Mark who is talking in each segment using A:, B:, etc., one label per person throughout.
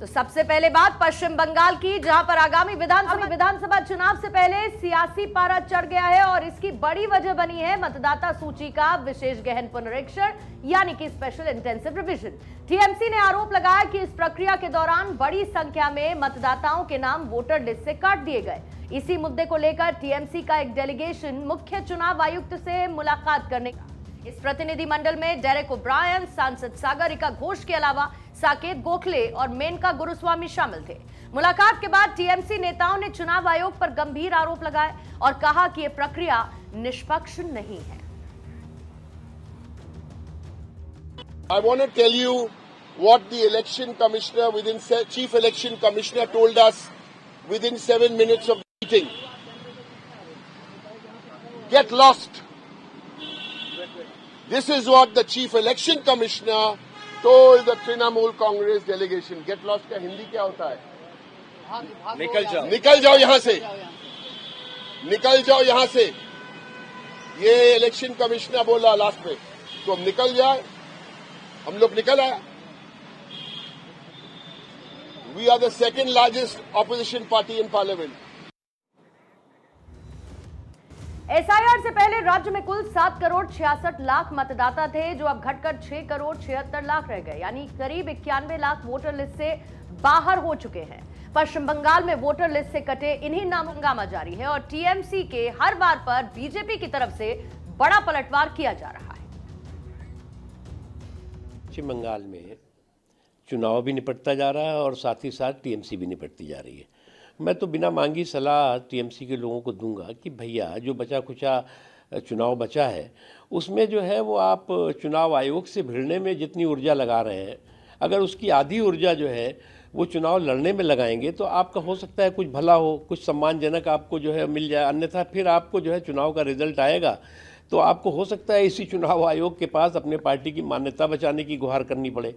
A: तो सबसे पहले बात पश्चिम बंगाल की, जहां पर आगामी विधानसभा चुनाव से पहले सियासी पारा चढ़ गया है और इसकी बड़ी वजह बनी है मतदाता सूची का विशेष गहन पुनरीक्षण यानी कि स्पेशल इंटेंसिव रिवीजन। टीएमसी ने आरोप लगाया कि इस प्रक्रिया के दौरान बड़ी संख्या में मतदाताओं के नाम वोटर लिस्ट से काट दिए गए। इसी मुद्दे को लेकर टीएमसी का एक डेलीगेशन मुख्य चुनाव आयुक्त से मुलाकात करने का। इस प्रतिनिधिमंडल में डेरेक ओब्रायन, सांसद सागरिका घोष के अलावा साकेत गोखले और मेनका गुरुस्वामी शामिल थे। मुलाकात के बाद टीएमसी नेताओं ने चुनाव आयोग पर गंभीर आरोप लगाए और कहा कि यह प्रक्रिया निष्पक्ष नहीं है।
B: I want to tell you what the election commissioner chief election commissioner told us within 7 minutes of the meeting. Get lost. This is what the chief election commissioner told the Trinamool Congress delegation. Get lost का हिंदी क्या होता है? निकल जाओ यहाँ से, निकल जाओ यहाँ से। ये इलेक्शन कमिश्नर बोला लास्ट में, तो हम निकल जाए। हम लोग निकल आए। We are the second largest opposition party in parliament.
A: SIR से पहले राज्य में कुल 7 करोड़ 66 लाख मतदाता थे, जो अब घटकर 6 करोड़ 76 लाख रह गए, यानी करीब 91 लाख वोटर लिस्ट से बाहर हो चुके हैं। पश्चिम बंगाल में वोटर लिस्ट से कटे इन्हीं नामों का हंगामा जारी है और टीएमसी के हर बार पर बीजेपी की तरफ से बड़ा पलटवार किया जा रहा है।
C: पश्चिम बंगाल में चुनाव भी निपटता जा रहा है और साथ ही साथ टीएमसी भी निपटती जा रही है। मैं तो बिना मांगी सलाह टीएमसी के लोगों को दूंगा कि भैया जो बचा खुचा चुनाव बचा है उसमें जो है वो आप चुनाव आयोग से भिड़ने में जितनी ऊर्जा लगा रहे हैं, अगर उसकी आधी ऊर्जा जो है वो चुनाव लड़ने में लगाएंगे तो आपका हो सकता है कुछ भला हो, कुछ सम्मानजनक आपको जो है मिल जाए। अन्यथा फिर आपको जो है चुनाव का रिजल्ट आएगा तो आपको हो सकता है इसी चुनाव आयोग के पास अपने पार्टी की मान्यता बचाने की गुहार करनी पड़े।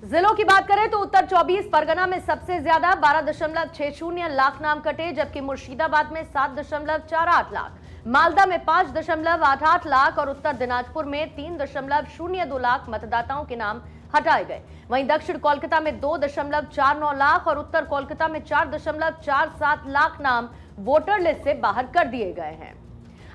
A: जिलों की बात करें तो उत्तर 24 परगना में सबसे ज्यादा 12.60 लाख नाम कटे, जबकि मुर्शिदाबाद में 7.48 लाख, मालदा में 5.88 लाख और उत्तर दिनाजपुर में 3.02 लाख मतदाताओं के नाम हटाए गए। वहीं दक्षिण कोलकाता में 2.49 लाख और उत्तर कोलकाता में 4.47 लाख नाम वोटर लिस्ट से बाहर कर दिए गए हैं।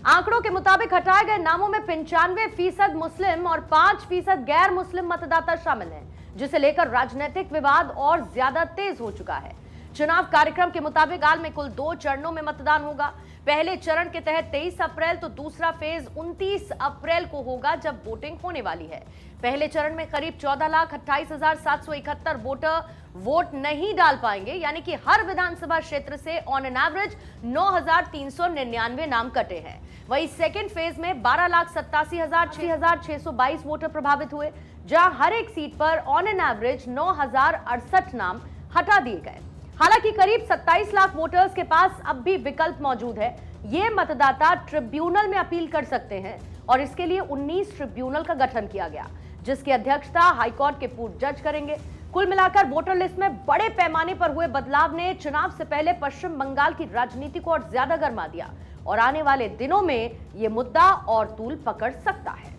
A: आंकड़ों के मुताबिक हटाए गए नामों में 95% मुस्लिम और 5% गैर मुस्लिम मतदाता शामिल हैं, जिसे लेकर राजनीतिक विवाद और ज्यादा तेज हो चुका है। चुनाव कार्यक्रम के मुताबिक हाल में कुल 2 चरणों में मतदान होगा। पहले चरण के तहत 23 अप्रैल तो दूसरा फेज 29 अप्रैल को होगा, जब वोटिंग होने वाली है। पहले चरण में करीब 14,28,771 वोटर वोट नहीं डाल पाएंगे, यानी कि हर विधानसभा क्षेत्र से ऑन एन एवरेज 9,399 नाम कटे हैं। वहीं सेकेंड फेज में 12,87,622 वोटर प्रभावित हुए, जहां हर एक सीट पर ऑन एन एवरेज 9,068 नाम हटा दिए गए। हालांकि करीब 27 लाख वोटर्स के पास अब भी विकल्प मौजूद है। ये मतदाता ट्रिब्यूनल में अपील कर सकते हैं और इसके लिए 19 ट्रिब्यूनल का गठन किया गया, जिसकी अध्यक्षता हाईकोर्ट के पूर्व जज करेंगे। कुल मिलाकर वोटर लिस्ट में बड़े पैमाने पर हुए बदलाव ने चुनाव से पहले पश्चिम बंगाल की राजनीति को और ज्यादा गर्मा दिया और आने वाले दिनों में यह मुद्दा और तूल पकड़ सकता है।